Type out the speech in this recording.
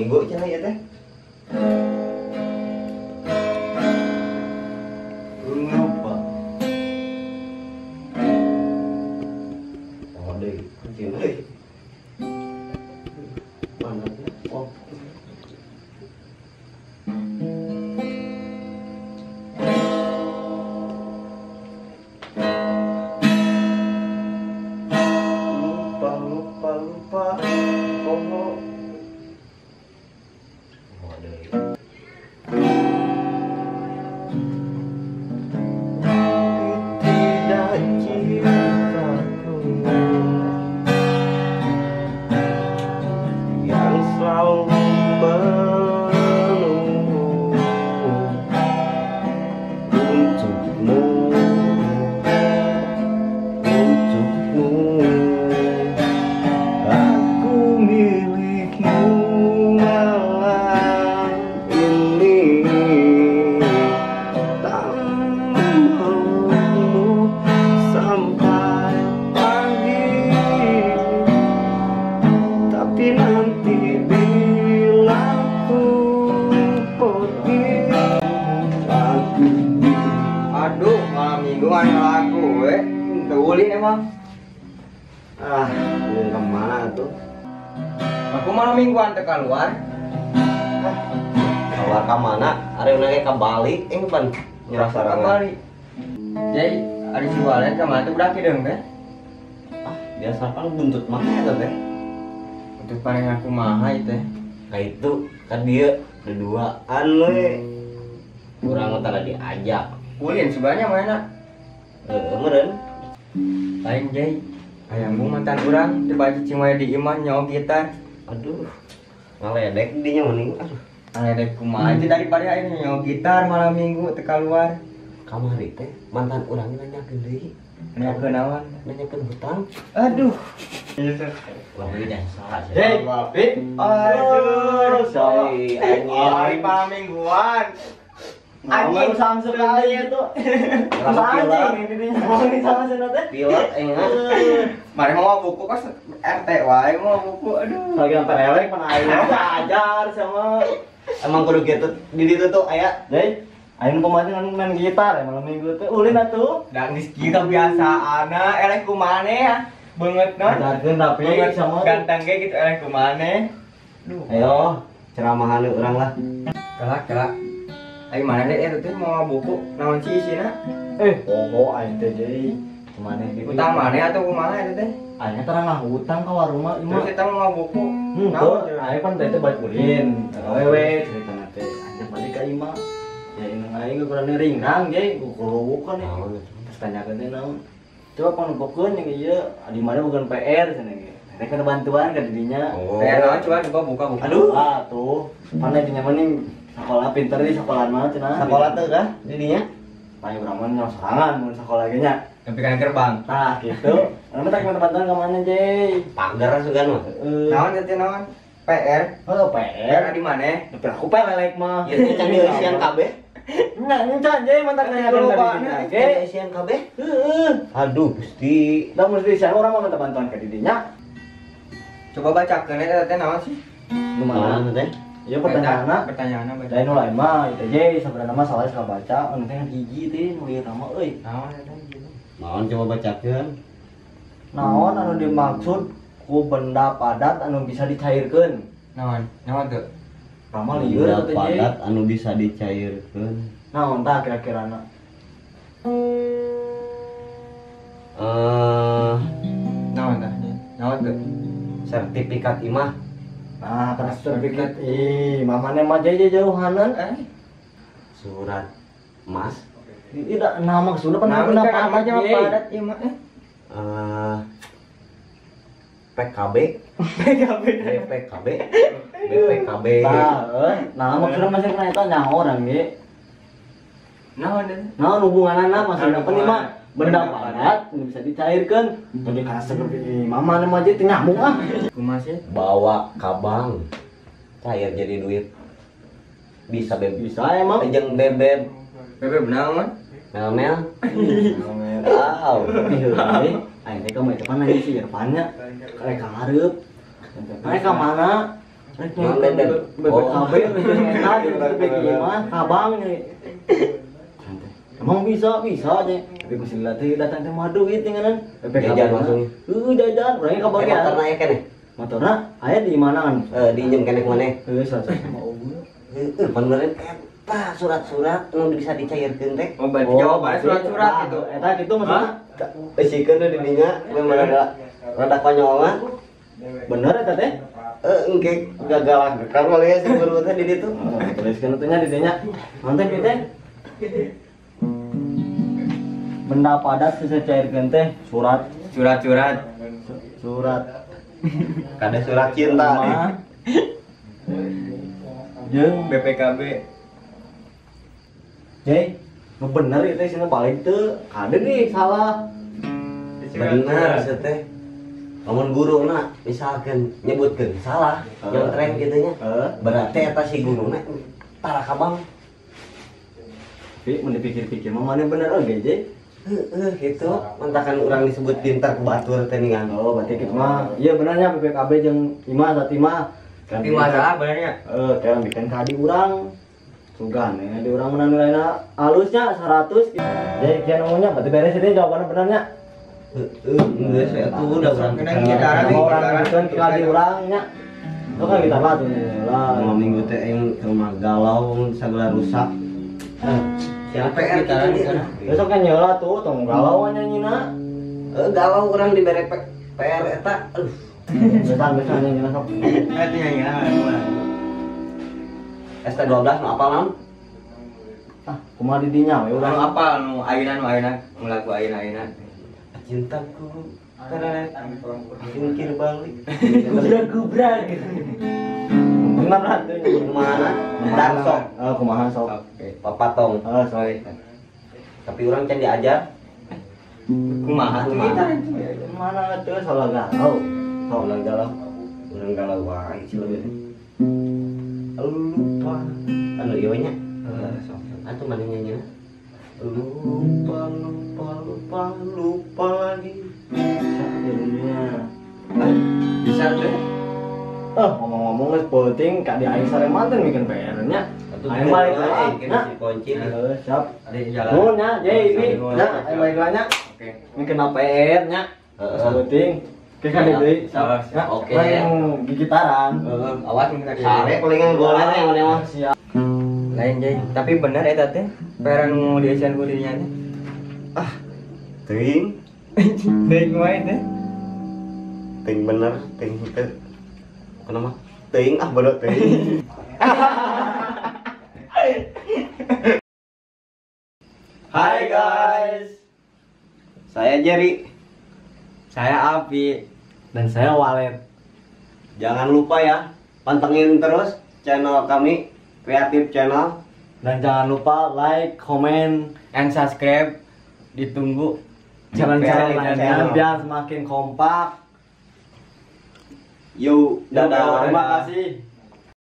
minggu cenah ya teh. Lupa. Oh deui, kucing deui. Panasnya. Oh. Lupa. Oh. Oh deui. Tidak cintaku yang selalu menunggu untukmu, aku milikmu malam ini, tak mau sampai pagi, tapi nanti bila ku pergi aku. Aduh, malam mingguan lagu ulin emang. Ini kemana tuh? Aku malam mingguan teh keluar. Keluar ke mana? Ari nage ke Bali, ban nyerah sarangan. Kembali. Jadi ada si Walet kemana tuh udah kideng teh. Biasa kan buntut mah eta teh. Untuk paling aku mahal teh. Kayak itu kan dia berduaan we. Kurang tara diajak. Ulin sebenarnya mana? Meureun. Lain Jay. Ayam mantan urang coba cicing wae di iman nyawa gitar. Aduh. Ngaledek dinya mending. Aduh. Ngaledek kumaha aja daripada aing nyawa gitar malam minggu teh keluar. Kamari teh mantan urang nanyakeun deui. Nanyakeun naon? Nanyakeun hutang. Aduh. Wah, ini dah salah. Hei, Bapi. Aduh, sorry. Hari malam mingguan. Anjing Samsung kali itu. Anjing ini ngomongin sama senate. Pilot enggak. Mari mau buku pas RT wae mau buku. Aduh. Lagi sampai relek mana aing belajar sama. Emang kudu gitu di ditu tuh aya. Deh, aing pemain main gitar ya malam minggu teh ulin atuh. Dan geus kieu kebiasaana eleh kumane ya. Beungeut non. Ajarkeun tapi sama Ganteng ge gitu eleh kumane. Duh. Ayo, ceramahan urang lah. Kelak. Aing mana deh teh mau buku naon sih isina? poho aing teh jadi kemana gitu. Utang mana atau kumaha eta teh? Aing teh ngah utang ka warung mah Terus kita mau buku. Tuh, aing kan teh balik ulin. Wewe ceritana teh anjir balik ka imah. Ya ini aing kurang ringrang ge kulo kan ya. Terus tanyakeun teh naon. Coba panumpukeun yang ieu di mana bukan PR cenah ge. Teh kana bantuan ka didinya. PR naon coba buka. Aduh. Tuh, mana dinya mending sekolah pinter di sekolah mana cenah. Sekolah teh kah didinya? Paling urang mah nyos serangan mun sekolah ge nya. Tapi kan gerbang. Tah gitu. Anu tak minta bantuan ka mana, Jay? Pagar sugan mah. Naon teh naon? PR. Oh, PR PR. di mana? Tapi aku pelelek mah. Ieu teh can dieusian kabeh. Enggak, nyencan Jay mantak nanyakeun ka didinya. Ge. Dieusian kabeh. Heeh. Aduh, Gusti. Da mesti sian urang mah minta bantuan ka didinya. Coba bacakeun eta teh naon sih? Kumaha teh? Ieu pertanyaanna. Pertanyaanna baca. Lain lain mah itu Jay sebenarnya mah salah ska baca anu teh hiji teh nu ieu mah euy. Naon eta? Naon coba bacakeun? Naon anu dimaksud ku benda padat anu bisa dicairkeun? Naon tuh? Ramal lieur Benda teh Jay. padat anu bisa dicairkeun. Naon tah kira-kirana? Naon tah? Naon tuh? Sertifikat imah. Nah, kana sertifikat mamane mah Jay jauhanan Surat emas. Tidak nama sudah pernah Naon teh padat namanya Jay. padat ieu mah PKB. BPKB. Nah, maksudnya masih kena eta nyaho urang ge. Naon teh? Nah, hubunganana maksudna penting mah benda padat nu bisa dicairkeun. Jadi kana seperti mamane mah Jay teh nyambung ah. Kumaha sih? Bawa ka bank. Cair jadi duit. Bisa Bisa emang. Jeung bebeb. Bebeb naon? Mel-mel. Wow, aing teh ka mah eta pan nanya si Irfannya. Karek ka hareup. Karek ka mana? BPKB enak gitu BPKB mah abang nih. Emang bisa aja. Tapi mesti latih datang ke madu gitu kan. BPKB Jajan langsung. Jajan, orangnya kebagian. Motorna ya kan? Motorna aya di mana kan? Dinjem kene kemana? Saja sama Ubu. Beneran eta surat-surat nu bisa dicairkeun teh. Oh, berarti jawabannya surat-surat itu. Eta gitu maksudnya. Sikeun di dinya memang rada konyol mah. Bener eta teh? Engke gagal kan malah sih baru teh di ditu. Tuliskeun atunya di dinya. Nonton kita. Benda padat bisa cairkeun teh surat. Surat. Kada surat cinta nih. Jeung BPKB. Jay, bener itu sih balik tuh ada nih salah. Bener teh. Lamun guruna misalkan nyebutkeun salah, nyontreng kitu nya. Berarti eta si guruna tara kabang. Tapi mun dipikir-pikir mah mana bener oge, Jay. Gitu. Mentakan urang disebut pintar ku batur teh ningan. Oh, berarti kitu mah. Iya benernya BPKB jeung Ima Satima. Tapi masalah benernya. Kayak bikin kadi urang. Sugan ya, di urang menang nilainya halusnya 100 gitu. Jadi kian ngomongnya berarti beres ini jawabannya benernya. Enggak saya tuh udah urang Kena gidaran nih, orang itu kadi urangnya. Itu kan kita lah tuh lah. 5 minggu teh aing rumah galau sagala rusak. Siapa PR kita di sana? Besok kan nyola tuh, tong galau nyanyina. Galau urang dibere PR eta. Besan nyanyina sok. Nanti ya. ST12 nu apal naon? Kumaha di dinya we Urang urang apa nu ayeuna mulaku ayeuna. Cintaku teret jungkir balik. gubrak. Benar lah tuh. Kumaha? Darso. Kumaha sok. Oke. Papatong. Sok. Tapi urang can diajar. Kumaha tuh kita? Mana tuh salah galau. Urang galau wae sih lebih. Lupa anu ieu nya. Atuh mana nyanyi? Lupa lagi. Jadinya. Bisa tuh. Ngomong-ngomong geus penting ka di aing sare manten bikin PR-nya. Aing balik lagi. Nah, kunci. siap. Ada jalan. Nuhun nya, Jay, ini. Nah, aing balik lagi nya. Oke. Bikin PR-nya. Penting. Oke kan deui. Oke. Yang gigitaran. Awas minta Sare palingan golan yang mana mah. Siap. Lain Jay. Tapi bener eta teh. Peran nu diasian ku dirinya teh. Teuing, Deui wae teh. teuing bener, teuing teu. Kenapa? Teuing bodoh teuing. Hai guys. Saya Jerry. Saya Api. Dan saya Walet. Jangan lupa ya, pantengin terus channel kami, Kreatif Channel. Dan jangan lupa like, comment, And subscribe. Ditunggu channel-channel Channel. lainnya biar semakin kompak. Yuk, dadah. Terima kasih.